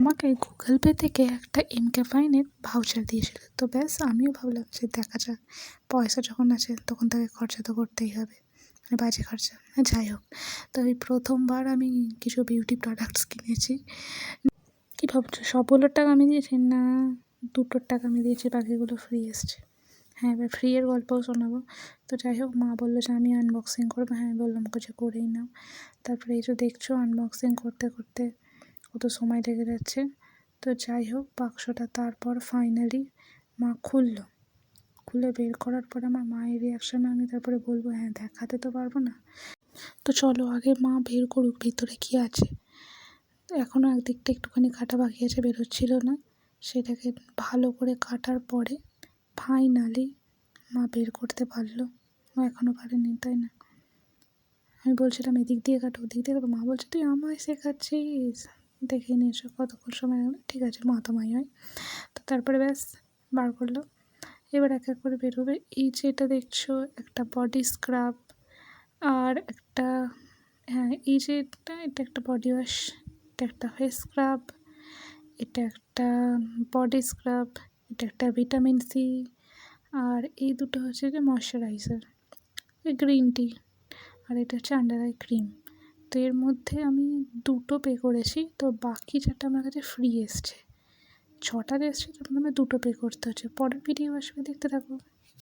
আমাকে Google pay থেকে একটা এমকে ফাইনের ভাউচার দিয়েছিল, তো ব্যাস আমিও ভাবলাম যে দেখা যাক, পয়সা যখন আছে তখন তাকে খরচা তো করতেই হবে, মানে বাজে খরচা। যাই হোক, তো এই প্রথমবার আমি কিছু বিউটি প্রোডাক্টস কিনেছি। কী ভাবছো, সবগুলোর টাকা আমি দিয়েছি না? 2টোর টাকা আমি দিয়েছি, বাকিগুলো ফ্রি এসছে। হ্যাঁ, এবার ফ্রি এর গল্পও শোনাবো। তো যাই হোক, মা বললো যে আমি আনবক্সিং করবো। হ্যাঁ, বললাম যে করেই নাও। তারপরে এই যে দেখছো, আনবক্সিং করতে করতে কত সময় লেগে যাচ্ছে। তো যাই হোক, বাক্সটা তারপর ফাইনালি মা খুলে বের করার পরে আমার মায়ের রিয়াকশান আমি তারপরে বলবো। হ্যাঁ, দেখাতে তো পারবো না। তো চলো আগে মা বের করুক ভিতরে কী আছে। এখনও একদিকটা একটুখানি কাটা বাকি আছে, বেরোচ্ছিল না, সেটাকে ভালো করে কাটার পরে ফাইনালি মা বের করতে পারলো। ও এখনও পারেনি, তাই না? আমি বলছিলাম এদিক দিয়ে কাটো, ওদিক দিয়ে কাটো, মা বলছে তুই আমায় শেখাচ্ছিস, দেখে নিয়েছো কতক্ষণ সময় লাগলো। ঠিক আছে, মা তো মাই হয়। তো তারপরে ব্যাস বার করলো। এবার এক এক করে বেরোবে। এই যে এটা দেখছো, একটা বডি স্ক্রাব আর একটা, হ্যাঁ এই যে এটা একটা বডি ওয়াশ, এটা একটা ফেস স্ক্রাব, এটা একটা বডি স্ক্রাব, এটা একটা ভিটামিন সি, আর এই দুটো হচ্ছে যে ময়শ্চারাইজার, গ্রিন টি, আর এটা হচ্ছে আন্ডার আই ক্রিম। তো এর মধ্যে আমি 2টো পে করেছি, তো বাকি 4টা আমার কাছে ফ্রি এসছে। 6টা এসছে, তার মধ্যে 2টো পে করতে হচ্ছে। পরের ভিডিও আসবে, দেখতে থাকো।